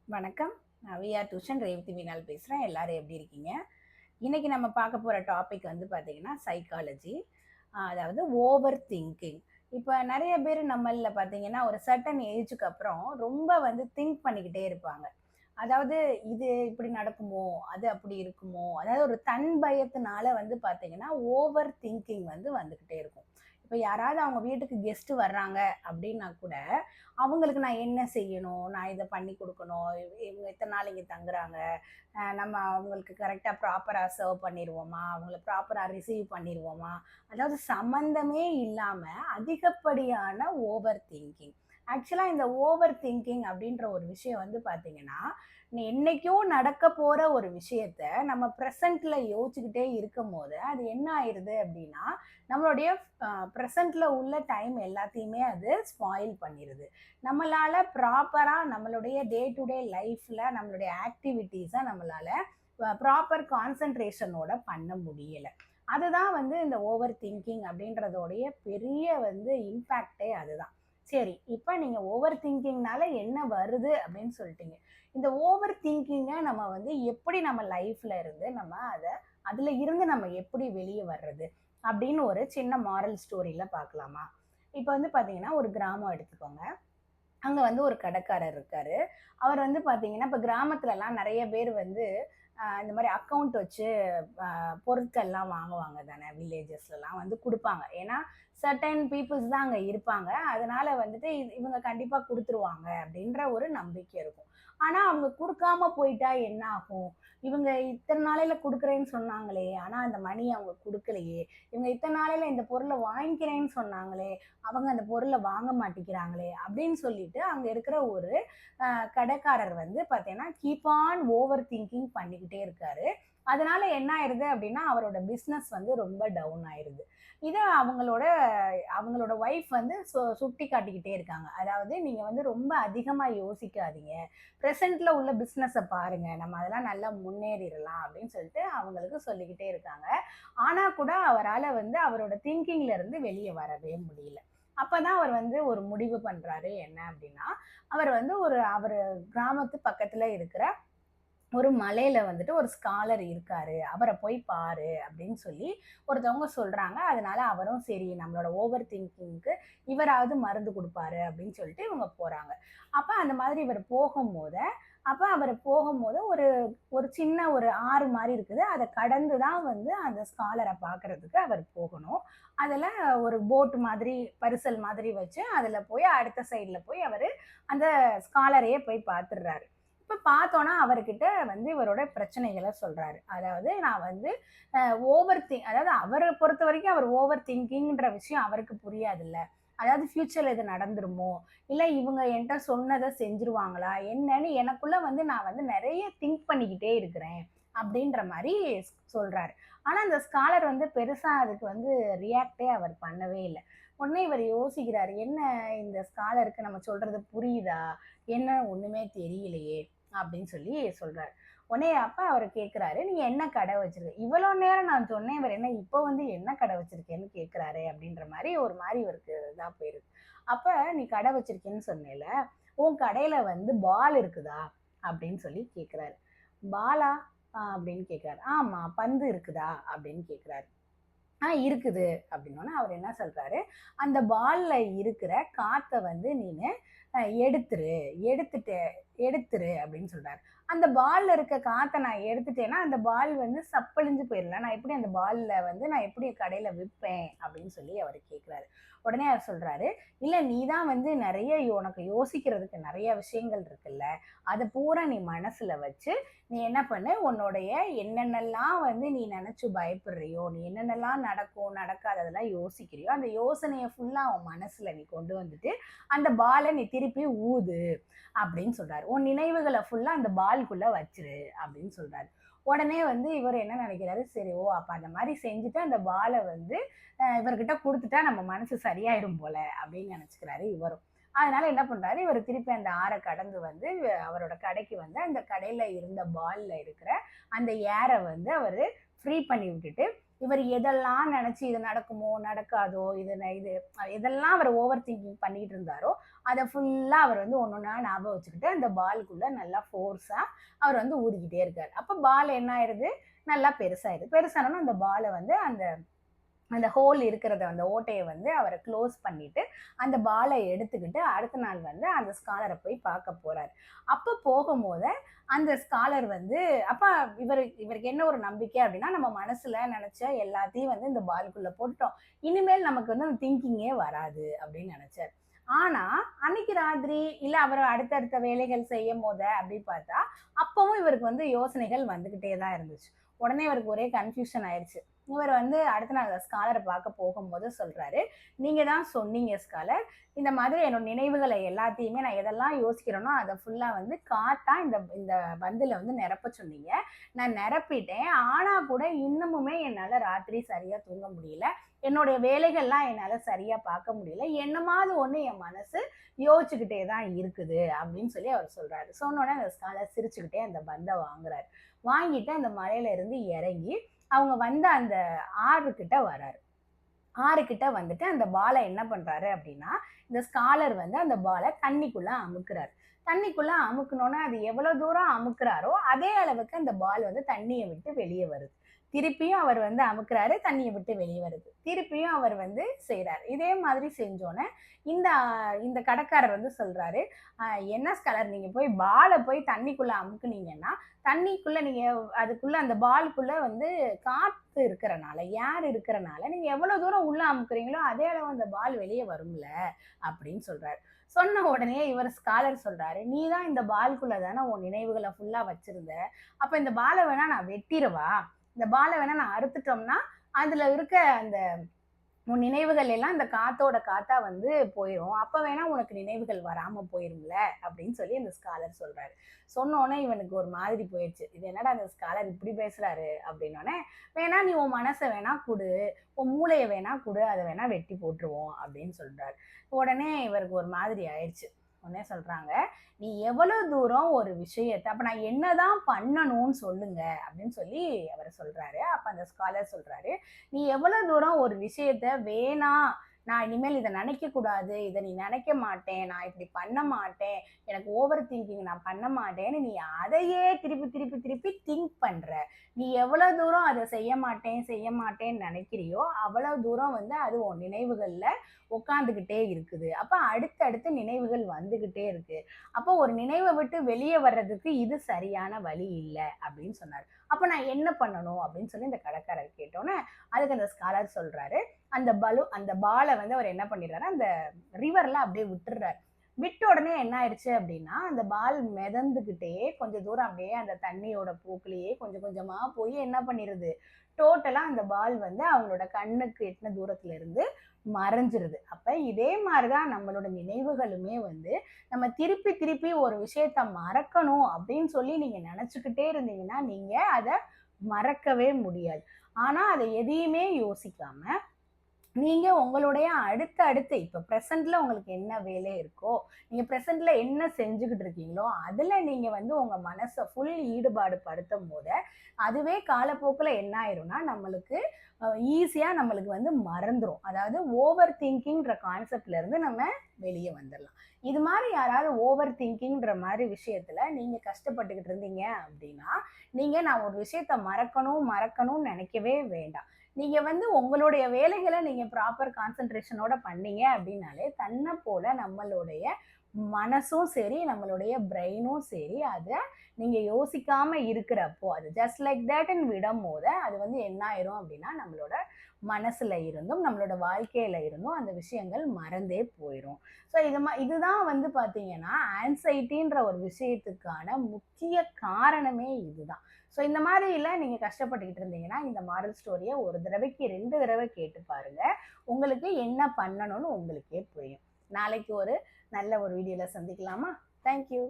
வணக்கம். நான் VR tuition Revathi மீனால் பேசுகிறேன். எல்லாரும் எப்படி இருக்கீங்க? இன்னைக்கு நம்ம பார்க்க போகிற டாபிக் வந்து பார்த்தீங்கன்னா சைக்காலஜி. அதாவது ஓவர் திங்கிங். இப்போ நிறைய பேர் நம்மளில் பார்த்தீங்கன்னா ஒரு சர்டன் ஏஜுக்கு அப்புறம் ரொம்ப வந்து திங்க் பண்ணிக்கிட்டே இருப்பாங்க. அதாவது இது இப்படி நடக்குமோ, அது அப்படி இருக்குமோ, அதாவது ஒரு தன் பயத்தினால வந்து பார்த்தீங்கன்னா ஓவர் திங்கிங் வந்து வந்துக்கிட்டே இருக்கும். இப்போ யாராவது அவங்க வீட்டுக்கு கெஸ்ட் வர்றாங்க அப்படின்னா கூட அவங்களுக்கு நான் என்ன செய்யணும், நான் இதை பண்ணி கொடுக்கணும், இவங்க இத்தனை நாள் இங்கே தங்குறாங்க, நம்ம அவங்களுக்கு கரெக்டாக ப்ராப்பராக சர்வ் பண்ணிடுவோமா, அவங்கள ப்ராப்பராக ரிசீவ் பண்ணிடுவோமா, அதாவது சம்மந்தமே இல்லாமல் அதிகப்படியான ஓவர் திங்கிங். ஆக்சுவலாக இந்த ஓவர் திங்கிங் அப்படின்ற ஒரு விஷயம் வந்து பார்த்தீங்கன்னா, நீ என்னைக்கோ நடக்க போகிற ஒரு விஷயத்த நம்ம ப்ரெசண்ட்டில் யோசிச்சுக்கிட்டே இருக்கும் போது அது என்ன ஆயிடுது அப்படின்னா, நம்மளுடைய ப்ரெசண்ட்டில் உள்ள டைம் எல்லாத்தையுமே அது ஸ்பாயில் பண்ணிடுது. நம்மளால் ப்ராப்பராக நம்மளுடைய டே டு டே லைஃப்பில் நம்மளுடைய ஆக்டிவிட்டீஸை நம்மளால் ப்ராப்பர் கான்சன்ட்ரேஷனோட பண்ண முடியலை. அதுதான் வந்து இந்த ஓவர் திங்கிங் அப்படின்றதோடைய பெரிய வந்து இம்பேக்டே அதுதான். சரி, இப்போ நீங்கள் ஓவர் திங்கிங்னால என்ன வருது அப்படின்னு சொல்லிட்டீங்க. இந்த ஓவர் திங்கிங்கை நம்ம வந்து எப்படி நம்ம லைஃப்ல இருந்து நம்ம அதை அதுல இருந்து நம்ம எப்படி வெளியே வர்றது அப்படின்னு ஒரு சின்ன மாரல் ஸ்டோரியில பார்க்கலாமா? இப்போ வந்து பார்த்தீங்கன்னா ஒரு கிராமம் எடுத்துக்கோங்க. அங்க வந்து ஒரு கடைக்காரர் இருக்காரு. அவர் வந்து பார்த்தீங்கன்னா, இப்ப கிராமத்துலலாம் நெறைய பேர் வந்து இந்த மாரி அக்கவுண்ட் வச்சு பொருட்கள்லாம் வாங்குவாங்க தானே! வில்லேஜஸ்லலாம் வந்து குடுப்பாங்க. ஏன்னா, சர்டைன் பீப்பிள்ஸ் தான் அங்க இருப்பாங்க. அதனால வந்துட்டு இவங்க கண்டிப்பா குடுத்துருவாங்க அப்டின்ற ஒரு நம்பிக்கை இருக்கும். ஆனா, அவங்க குடுக்காம போயிட்டா என்ன ஆகும்? இவங்க இத்தன நாளையில குடுக்குறேன்னு சொன்னாங்களே! ஆனா, அந்த மணிய அவங்க குடுக்கலையே! இவங்க இத்தன நாளையில இந்த பொருள வாங்கிக்கிறேன்னு சொன்னாங்களே! அவங்க அந்த பொருள வாங்க மாட்டேங்கிறாங்களே! அப்படின்னு சொல்லிட்டு அங்க இருக்கிற ஒரு கடைக்காரர் வந்து பார்த்தீங்கன்னா, கீப் ஆன் ஓவர் திங்கிங் பண்ணிக்கிட்டே இருக்காரு. அதனால என்ன ஆயிருது அப்படின்னா, அவரோட பிசினஸ் வந்து ரொம்ப டவுன் ஆயிருது. இத அவங்களோட அவங்களோட ஒய்ஃப் வந்து சுட்டி காட்டிக்கிட்டே இருக்காங்க. அதாவது நீங்க வந்து ரொம்ப அதிகமா யோசிக்காதீங்க. பிரசன்ட்ல உள்ள பிசினஸ பாருங்க. நம்ம அதெல்லாம் நல்லா முன்னேறிறலாம் அப்படின்னு சொல்லிட்டு அவங்களுக்கு சொல்லிக்கிட்டே இருக்காங்க. ஆனா கூட அவரால வந்து அவரோட திங்கிங்ல இருந்து வெளிய வரவே முடியல. அப்பதான் அவர் வந்து ஒரு முடிவு பண்றாரு. என்ன அப்படின்னா, அவர் வந்து அவரு கிராமத்து பக்கத்துல இருக்கிற ஒரு மலையில வந்துட்டு ஒரு ஸ்காலர் இருக்காரு. அவர போய் பாரு அப்படின்னு சொல்லி ஒருத்தவங்க சொல்றாங்க. அதனால அவரும் சரி நம்மளோட ஓவர் திங்கிங்க்கு இவராவது மருந்து குடுப்பாரு அப்படின்னு சொல்லிட்டு இவங்க போறாங்க. அப்ப அந்த மாதிரி இவர் போகும்போது அவரு போகும்போது ஒரு ஒரு சின்ன ஒரு ஆறு மாரி இருக்குது. அத கடந்து தான் வந்து அந்த ஸ்காலர பார்க்கறதுக்கு அவர் போகணும். அதுல ஒரு போட் மாதிரி, பரிசல் மாதிரி வச்சு அதுல போய் அடுத்த சைடுல போய் அவரு அந்த ஸ்காலரையே போய் பார்த்துடுறாரு. இப்ப பார்த்தோன்னா, அவர்கிட்ட வந்து இவரோட பிரச்சனைகள சொல்றாரு. அதாவது நான் வந்து அதாவது அவர பொறுத்தவரைக்கும் அவர் ஓவர் திங்கிங்ன்ற விஷயம் அவருக்கு புரியாதுல்ல. அதாவது ஃபியூச்சர்ல இது நடந்துருமோ? இல்ல இவங்க என்ட்ட சொன்னத செஞ்சுருவாங்களா? என்னன்னு எனக்குள்ள வந்து நான் வந்து நெறைய திங்க் பண்ணிக்கிட்டே இருக்கிறேன். அப்படின்ற மாரி சொல்றாரு. ஆனா, அந்த ஸ்காலர் வந்து பெருசா அதுக்கு வந்து ரியாக்ட்டே அவர் பண்ணவே இல்ல. உடனே இவர் யோசிக்கிறாரு. என்ன இந்த ஸ்காலருக்கு நம்ம சொல்றது புரியுதா? என்ன ஒண்ணுமே தெரியலையே! அப்படின்னு சொல்லி சொல்றாரு. உடனே அப்ப அவரு கேட்கிறாரு, "நீ என்ன கடை வச்சிருக்க?" இவ்வளோ நேரம் நான் சொன்னேன். இவர் என்ன இப்ப வந்து என்ன கடை வச்சிருக்கேன்னு கேட்கிறாரே! அப்படின்ற மாரி ஒரு மாரி இவருக்கு இதா போயிருது. அப்ப "நீ கடை வச்சிருக்கேன்னு சொன்னேல்ல, உன் கடையில வந்து பால் இருக்குதா?" அப்படின்னு சொல்லி கேட்கிறாரு. "பாலா?" அப்படின்னு கேட்கிறாரு. "ஆமா. பந்து இருக்குதா?" அப்படின்னு கேட்கிறாரு. இருக்குது அப்படின்னோனே அவர் என்ன சொல்றாரு, "அந்த பால்ல இருக்கிற காத்த வந்து நீனு எடுத்துரு. எடுத்துட்டு எடுத்துரு" அப்படின்னு சொல்றாரு. அந்த பால்ல இருக்க காத்த நான் எடுத்துட்டேன்னா, அந்த பால் வந்து சப்பழிஞ்சு போயிரும்ல. நான் எப்படி கடையில விப்பேன்? அப்படின்னு சொல்லி அவரு கேட்கிறாரு. உடனே அவர் சொல்றாரு, "இல்ல நீ தான் வந்து நெறைய உனக்கு யோசிக்கிறதுக்கு நெறைய விஷயங்கள் இருக்குல்ல. அத பூரா நீ மனசுல வச்சு நீ என்ன பண்ணு, உன்னுடைய என்னென்னலாம் வந்து நீ நெனச்சு பயப்படுறியோ, நீ என்னென்னலாம் நடக்கும், நடக்காது அதெல்லாம் யோசிக்கிறியோ, அந்த யோசனைய ஃபுல்லா உன் மனசுல நீ கொண்டு வந்துட்டு, அந்த பால நீ திருப்பி ஊது" அப்படின்னு சொல்றாரு. "உன் நினைவுகள ஃபுல்லா அந்த பால்குள்ள வச்சுரு" அப்படின்னு சொல்றாரு. உடனே வந்து இவரு என்ன நெனைக்கிறாரு, சரி அப்ப அந்த மாரி செஞ்சுட்டு அந்த பால வந்து இவர்கிட்ட குடுத்துட்டா நம்ம மனசு சரியாயிடும் போல அப்படின்னு நெனச்சுக்கிறாரு இவரும். அதனால என்ன பண்றாரு, இவரு திருப்பி அந்த ஆற கடந்து வந்து அவரோட கடைக்கு வந்து, அந்த கடையில இருந்த பால்ல இருக்கிற அந்த ஏர வந்து அவரு ஃப்ரீ பண்ணி விட்டுட்டு, இவர் எதெல்லாம் நினைச்சு இது நடக்குமோ நடக்காதோ இது எதெல்லாம் அவர் ஓவர் திங்கிங் பண்ணிட்டு இருந்தாரோ அதை ஃபுல்லா அவர் வந்து ஒன்னொன்னா ஞாபகம் வச்சுக்கிட்டு அந்த பாலுக்குள்ள நல்லா ஃபோர்ஸா அவர் வந்து ஊதிக்கிட்டே இருக்காரு. அப்ப பால் என்ன ஆயிருது, நல்லா பெருசாயிருது. பெருசானோன்னு அந்த பாலை வந்து அந்த அந்த ஹோல் இருக்கிறத அந்த ஓட்டையை வந்து அவரை க்ளோஸ் பண்ணிட்டு அந்த பாலை எடுத்துக்கிட்டு அடுத்த நாள் வந்து அந்த ஸ்காலரை போய் பார்க்க போறாரு. அப்போ போகும்போது அந்த ஸ்காலர் வந்து அப்ப இவருக்கு என்ன ஒரு நம்பிக்கை அப்படின்னா, நம்ம மனசுல நினைச்ச எல்லாத்தையும் வந்து இந்த பாலுக்குள்ள போட்டுட்டோம், இனிமேல் நமக்கு வந்து அந்த திங்கிங்கே வராது அப்படின்னு நினைச்சார். ஆனா அன்னைக்கு ராத்திரி இல்ல அவர் அடுத்தடுத்த வேலைகள் செய்யும் போத அப்படி பார்த்தா அப்பவும் இவருக்கு வந்து யோசனைகள் வந்துகிட்டே தான் இருந்துச்சு. உடனே இவருக்கு ஒரே கன்ஃபியூஷன் ஆயிடுச்சு. இவர் வந்து அடுத்த நாள் ஸ்காலரை பார்க்க போகும்போது சொல்றாரு, நீங்க தான் சொன்னீங்க ஸ்காலர், இந்த மாதிரி என்னோட நினைவுகளை எல்லாத்தையுமே நான் எதெல்லாம் யோசிக்கிறேனோ அதை ஃபுல்லா வந்து காத்தா இந்த இந்த பந்துல வந்து நிரப்ப சொன்னீங்க. நான் நிரப்பிட்டேன். ஆனா கூட இன்னமுமே என்னால ராத்திரி சரியா தூங்க முடியல. என்னுடைய வேலைகள்லாம் என்னால சரியா பார்க்க முடியல. என்னமாவது ஒண்ணு என் மனசு யோசிச்சுக்கிட்டே தான் இருக்குது அப்படின்னு சொல்லி அவர் சொல்றாரு. சொன்ன உடனே அந்த ஸ்காலர் சிரிச்சுக்கிட்டே அந்த பந்தை வாங்குறாரு. வாங்கிட்டு அந்த மலையில இருந்து இறங்கி அவங்க வந்த அந்த ஆறு கிட்ட வராரு. ஆறு கிட்ட வந்துட்டு அந்த பாலை என்ன பண்றாரு அப்படின்னா, இந்த ஸ்காலர் வந்து அந்த பாலை தண்ணிக்குள்ள அமுக்குறாரு. தண்ணிக்குள்ள அமுக்குனோன்னா அது எவ்வளவு தூரம் அமுக்குறாரோ அதே அளவுக்கு அந்த பால் வந்து தண்ணியை விட்டு வெளியே வருது. திருப்பியும் அவர் வந்து அமுக்குறாரு, தண்ணியை விட்டு வெளியே வருது. திருப்பியும் அவர் வந்து செய்றாரு. இதே மாதிரி செஞ்சோன்னே இந்த இந்த கடைக்காரர் வந்து சொல்றாரு, என்ன ஸ்காலர் நீங்க போய் பாலை போய் தண்ணிக்குள்ள அமுக்குனீங்கன்னா தண்ணிக்குள்ள நீங்க அதுக்குள்ள அந்த பாலுக்குள்ள வந்து காத்து இருக்கிறனால ஏர் இருக்கிறனால நீங்க எவ்வளவு தூரம் உள்ள அமுக்குறீங்களோ அதே அளவு அந்த பால் வெளியே வரும்ல அப்படின்னு சொல்றாரு. சொன்ன உடனே இவர் ஸ்காலர் சொல்றாரு, நீ தான் இந்த பால்குள்ள தானே உன் நினைவுகளை ஃபுல்லா வச்சிருந்த, அப்ப இந்த பாலை வேணா நான் வெட்டிடவா, இந்த பாலை வேணா நான் அறுத்துட்டோம்னா அதுல இருக்க அந்த உன் நினைவுகள் எல்லாம் இந்த காத்தோட காத்தா வந்து போயிரும். அப்ப வேணா உனக்கு நினைவுகள் வராம போயிரும்ல அப்படின்னு சொல்லி அந்த ஸ்காலர் சொல்றாரு. சொன்னோன்னே இவனுக்கு ஒரு மாதிரி போயிடுச்சு. இது என்னடா அந்த ஸ்காலர் இப்படி பேசுறாரு அப்படின்னோடனே, வேணா நீ உன் மனசை வேணா குடு, உன் மூளையை வேணா குடு, அதை வேணா வெட்டி போட்டுருவோம் அப்படின்னு சொல்றாரு. உடனே இவருக்கு ஒரு மாதிரி ஆயிடுச்சு. உடனே சொல்றாங்க, நீ எவ்வளவு தூரம் ஒரு விஷயத்த அப்ப நான் என்னதான் பண்ணணும்னு சொல்லுங்க அப்படின்னு சொல்லி அவர் சொல்றாரு. அப்ப அந்த ஸ்காலர் சொல்றாரு, நீ எவ்வளவு தூரம் ஒரு விஷயத்த வேணாம், நான் இனிமேல் இதை நினைக்க கூடாது, இதை நீ நினைக்க மாட்டேன், நான் இப்படி பண்ண மாட்டேன், எனக்கு ஓவர் திங்கிங் நான் பண்ண மாட்டேன்னு நீ அதையே திருப்பி திருப்பி திருப்பி திங்க் பண்ற. நீ எவ்வளவு தூரம் அதை செய்ய மாட்டேன்னு நினைக்கிறியோ அவ்வளவு தூரம் வந்து அது உன் நினைவுகள்ல உட்காந்துக்கிட்டே இருக்குது. அப்ப அடுத்தடுத்து நினைவுகள் வந்துகிட்டே இருக்கு. அப்போ ஒரு நினைவை விட்டு வெளியே வர்றதுக்கு இது சரியான வழி இல்லை அப்படின்னு சொன்னார். அப்ப நான் என்ன பண்ணணும் அப்படின்னு சொல்லி இந்த கடைக்காரர் கேட்டோன்னே அதுக்கு அந்த ஸ்காலர் சொல்றாரு, அந்த பாலை வந்து அவர் என்ன பண்ணிடுறாரு, அந்த ரிவர்ல அப்படியே விட்டுறாரு. விட்ட உடனே என்ன ஆயிடுச்சு அப்படின்னா, அந்த பால் மிதந்துகிட்டே கொஞ்ச தூரம் அப்படியே அந்த தண்ணியோட போக்குலயே கொஞ்சம் கொஞ்சமா போய் என்ன பண்ணிருது, டோட்டலா அந்த பால் வந்து அவங்களோட கண்ணுக்கு எட்டின தூரத்துல இருந்து மறைஞ்சிருது. அப்ப இதே மாதிரிதான் நம்மளோட நினைவுகளுமே வந்து நம்ம திருப்பி திருப்பி ஒரு விஷயத்த மறக்கணும் அப்படின்னு சொல்லி நீங்க நினைச்சுக்கிட்டே இருந்தீங்கன்னா நீங்க அதை மறக்கவே முடியாது. ஆனா அதை எதையுமே யோசிக்காம நீங்க உங்களுடைய அடுத்து இப்ப பிரசன்ட்ல உங்களுக்கு என்ன வேலை இருக்கோ, நீங்க பிரசன்ட்ல என்ன செஞ்சுக்கிட்டு இருக்கீங்களோ அதுல நீங்க வந்து உங்க மனசை ஃபுல் ஈடுபாடு படுத்தும் போது அதுவே காலப்போக்குல என்ன ஆயிரும்னா நம்மளுக்கு ஈஸியா நம்மளுக்கு வந்து மறந்துரும். அதாவது ஓவர் திங்கிங்ன்ற கான்செப்ட்ல இருந்து நம்ம வெளியே வந்துடலாம். இது மாதிரி யாராவது ஓவர் திங்கிங்ன்ற மாதிரி விஷயத்துல நீங்க கஷ்டப்பட்டுக்கிட்டு இருந்தீங்க அப்படின்னா நீங்க நான் ஒரு விஷயத்த மறக்கணும்னு நினைக்கவே வேண்டாம். நீங்க வந்து உங்களுடைய வேலைகளை நீங்க ப்ராப்பர் கான்சென்ட்ரேஷனோட பண்ணீங்க அப்படின்னாலே தன்னை போல நம்மளுடைய மனசும் சரி நம்மளுடைய பிரெயினும் சரி அதை நீங்க யோசிக்காம இருக்கிறப்போ அது ஜஸ்ட் லைக் தட்ன்னு விடும் போது அது வந்து என்ன ஆயிரும் அப்படின்னா நம்மளோட மனசுல இருந்தும் நம்மளோட வாழ்க்கையில இருந்தும் அந்த விஷயங்கள் மறந்தே போயிடும். ஸோ இதுதான் வந்து பாத்தீங்கன்னா ஆன்சைட்டின்ற ஒரு விஷயத்துக்கான முக்கிய காரணமே இதுதான். ஸோ இந்த மாதிரில நீங்க கஷ்டப்பட்டுக்கிட்டு இருந்தீங்கன்னா இந்த மாரல் ஸ்டோரியை ஒரு தடவைக்கு 2 தடவை கேட்டு பாருங்க. உங்களுக்கு என்ன பண்ணணும்னு உங்களுக்கே புரியும். நாளைக்கு ஒரு நல்ல ஒரு வீடியோல சந்திக்கலாமா? தேங்க்யூ.